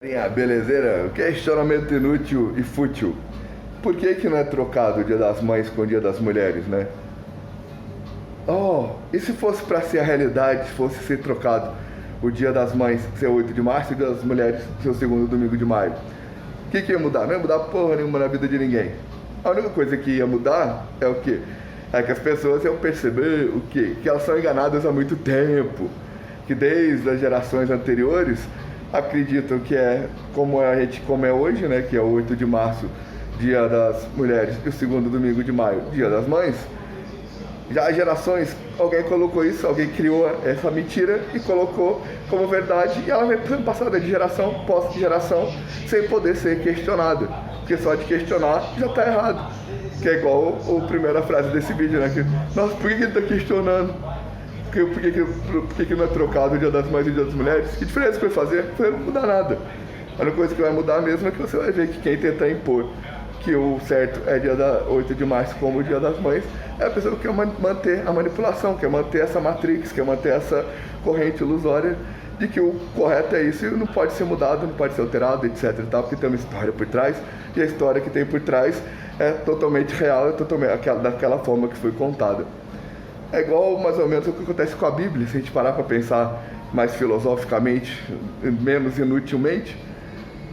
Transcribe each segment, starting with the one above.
Belezeira, questionamento inútil e fútil. Por que não é trocado o Dia das Mães com o Dia das Mulheres, né? Oh, e se fosse para ser a realidade, se fosse ser trocado o Dia das Mães ser 8 de março e o Dia das Mulheres ser o segundo domingo de maio? O que ia mudar? Não ia mudar porra nenhuma na vida de ninguém. A única coisa que ia mudar é o quê? É que as pessoas iam perceber o quê? Que elas são enganadas há muito tempo. Que desde as gerações anteriores acreditam que é como é hoje, né? Que é o 8 de março, Dia das Mulheres, e o segundo domingo de maio, Dia das Mães. Já há gerações, alguém colocou isso, alguém criou essa mentira e colocou como verdade, e ela vem sendo passada de geração pós geração sem poder ser questionada, porque só de questionar já está errado. Que é igual a primeira frase desse vídeo, né? Que, nossa, por que ele está questionando? Por que não é trocado o Dia das Mães e o Dia das Mulheres? Que diferença que vai fazer? Não vai mudar nada. A única coisa que vai mudar mesmo é que você vai ver que quem tentar impor que o certo é dia 8 de março como o Dia das Mães é a pessoa que quer manter a manipulação, quer manter essa matrix, quer manter essa corrente ilusória de que o correto é isso e não pode ser mudado, não pode ser alterado, etc e tal, porque tem uma história por trás, e a história que tem por trás é totalmente real, é totalmente daquela forma que foi contada. É igual mais ou menos o que acontece com a Bíblia, se a gente parar para pensar mais filosoficamente, menos inutilmente,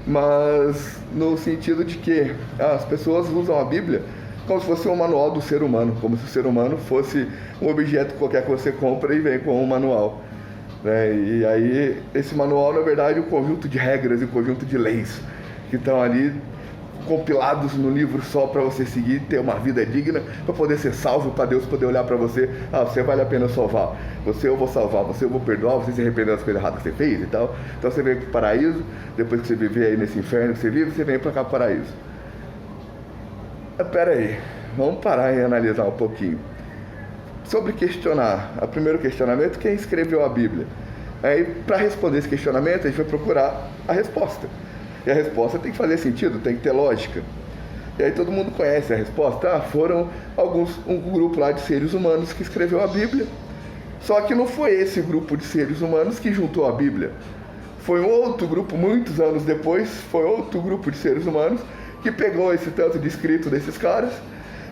mas no sentido de que as pessoas usam a Bíblia como se fosse um manual do ser humano, como se o ser humano fosse um objeto qualquer que você compra e vem com um manual, né? E aí esse manual, na verdade, é um conjunto de regras e um conjunto de leis que estão ali compilados no livro só para você seguir, ter uma vida digna, para poder ser salvo, para Deus poder olhar para você, você vale a pena salvar, você eu vou salvar, você eu vou perdoar, você se arrepender das coisas erradas que você fez e tal. Então você vem para o paraíso, depois que você viver aí nesse inferno que você vive, você vem para cá para o paraíso. Pera aí, vamos parar e analisar um pouquinho. Sobre questionar, o primeiro questionamento, quem escreveu a Bíblia? Aí, para responder esse questionamento, a gente vai procurar a resposta. E a resposta tem que fazer sentido, tem que ter lógica. E aí todo mundo conhece a resposta. Foram um grupo lá de seres humanos que escreveu a Bíblia. Só que não foi esse grupo de seres humanos que juntou a Bíblia. Foi um outro grupo, muitos anos depois, foi outro grupo de seres humanos que pegou esse tanto de escrito desses caras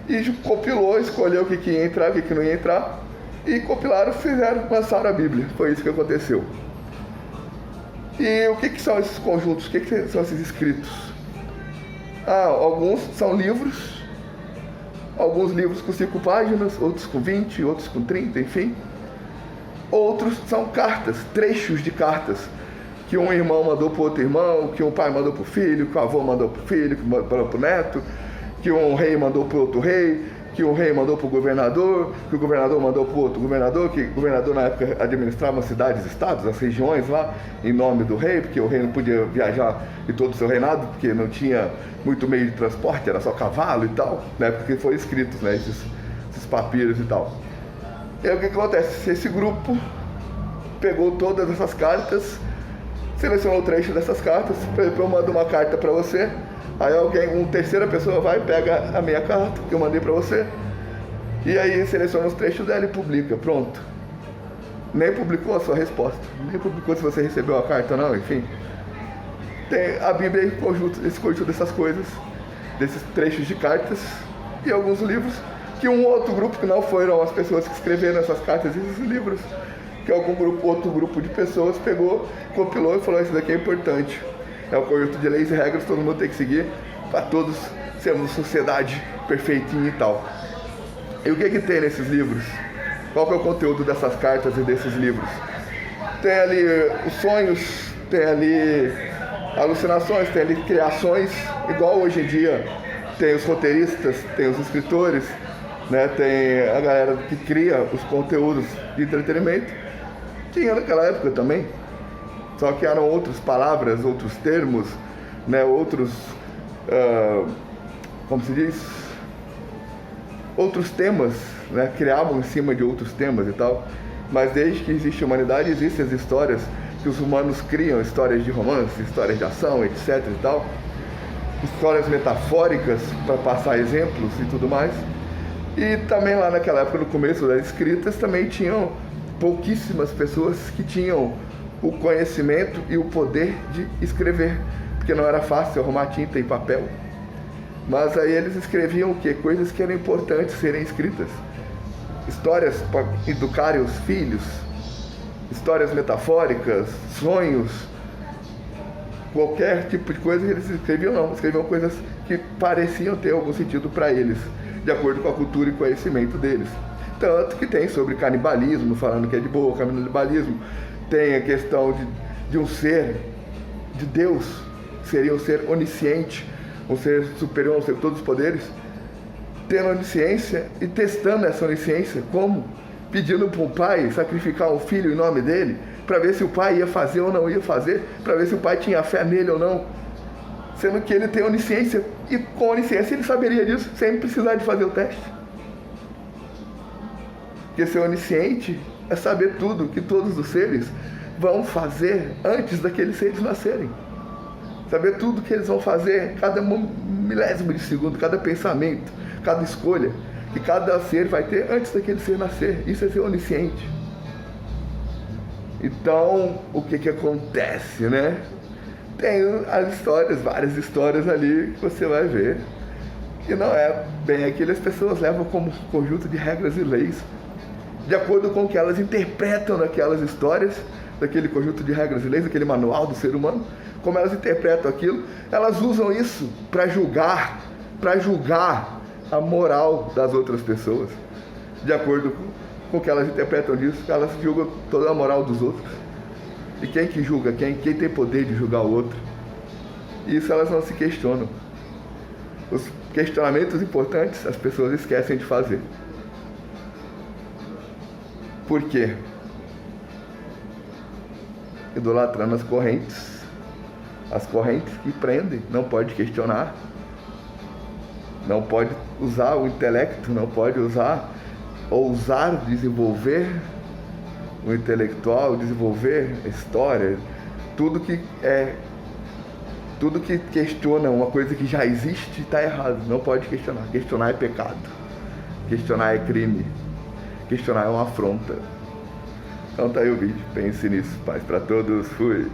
e compilou, escolheu o que ia entrar, o que não ia entrar, e compilaram, lançaram a Bíblia. Foi isso que aconteceu. E o que são esses conjuntos? O que são esses escritos? Alguns são livros, alguns livros com 5 páginas, outros com 20, outros com 30, enfim. Outros são cartas, trechos de cartas, que um irmão mandou para o outro irmão, que um pai mandou para o filho, que o avô mandou para o filho, que mandou para o neto, que um rei mandou para o outro rei, que o rei mandou para o governador, que o governador mandou para o outro governador, que o governador na época administrava cidades, estados, as regiões lá, em nome do rei, porque o rei não podia viajar em todo o seu reinado, porque não tinha muito meio de transporte, era só cavalo e tal, na época que foi escritos, né, esses papiros e tal. E aí o que acontece? Esse grupo pegou todas essas cartas, selecionou o trecho dessas cartas, por exemplo, eu mando uma carta para você, aí uma terceira pessoa vai e pega a minha carta que eu mandei para você, e aí seleciona os trechos dela e publica, pronto. Nem publicou a sua resposta, nem publicou se você recebeu a carta ou não, enfim. Tem a Bíblia esse conjunto dessas coisas, desses trechos de cartas e alguns livros, que um outro grupo, que não foram as pessoas que escreveram essas cartas e esses livros, que outro grupo de pessoas pegou, compilou e falou, isso daqui é importante. É um conjunto de leis e regras, todo mundo tem que seguir, para todos sermos sociedade perfeitinha e tal. E o que tem nesses livros? Qual que é o conteúdo dessas cartas e desses livros? Tem ali os sonhos, tem ali alucinações, tem ali criações, igual hoje em dia tem os roteiristas, tem os escritores, né? Tem a galera que cria os conteúdos de entretenimento. Tinha naquela época também. Só que eram outras palavras, outros termos, né, outros, como se diz, outros temas, né, criavam em cima de outros temas e tal. Mas desde que existe humanidade, existem as histórias que os humanos criam, histórias de romance, histórias de ação, etc e tal. Histórias metafóricas para passar exemplos e tudo mais. E também lá naquela época, no começo das escritas, também tinham pouquíssimas pessoas que tinham o conhecimento e o poder de escrever, porque não era fácil arrumar tinta e papel. Mas aí eles escreviam o quê? Coisas que eram importantes serem escritas. Histórias para educarem os filhos, histórias metafóricas, sonhos, qualquer tipo de coisa que eles escreviam, não. Escreviam coisas que pareciam ter algum sentido para eles, de acordo com a cultura e conhecimento deles. Tanto que tem sobre canibalismo, falando que é de boa, canibalismo. Tem a questão de um ser, de Deus, seria um ser onisciente, um ser superior, um ser com todos os poderes, tendo onisciência e testando essa onisciência, como? Pedindo para um pai sacrificar um filho em nome dele, para ver se o pai ia fazer ou não ia fazer, para ver se o pai tinha fé nele ou não, sendo que ele tem onisciência, e com onisciência ele saberia disso, sem precisar de fazer o teste. Porque ser onisciente é saber tudo que todos os seres vão fazer antes daqueles seres nascerem. Saber tudo que eles vão fazer, cada milésimo de segundo, cada pensamento, cada escolha, que cada ser vai ter antes daquele ser nascer. Isso é ser onisciente. Então, o que acontece, né? Tem as histórias, várias histórias ali que você vai ver. E não é bem aquilo, as pessoas levam como conjunto de regras e leis, de acordo com o que elas interpretam naquelas histórias, daquele conjunto de regras e leis, daquele manual do ser humano, como elas interpretam aquilo, elas usam isso para julgar a moral das outras pessoas. De acordo com o que elas interpretam disso, elas julgam toda a moral dos outros. E quem que julga quem? Quem tem poder de julgar o outro? Isso elas não se questionam. Os questionamentos importantes as pessoas esquecem de fazer. Por quê? Idolatrando as correntes que prendem, não pode questionar, não pode usar o intelecto, não pode ousar desenvolver o intelectual, desenvolver a história, tudo que questiona uma coisa que já existe está errado, não pode questionar. Questionar é pecado, questionar é crime, questionar é uma afronta. Então tá aí o vídeo, pense nisso, paz pra todos, fui!